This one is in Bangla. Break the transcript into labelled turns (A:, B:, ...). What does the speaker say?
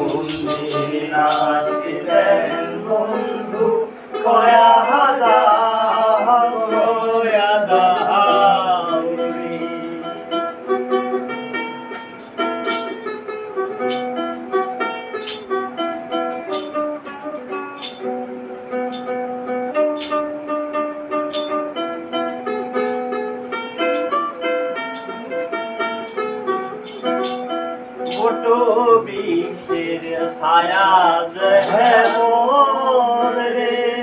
A: কোন দিন আসিলেন বন্ধু কয়া দাওরি। বটো বৃক্ষের ছায়া যেমন রে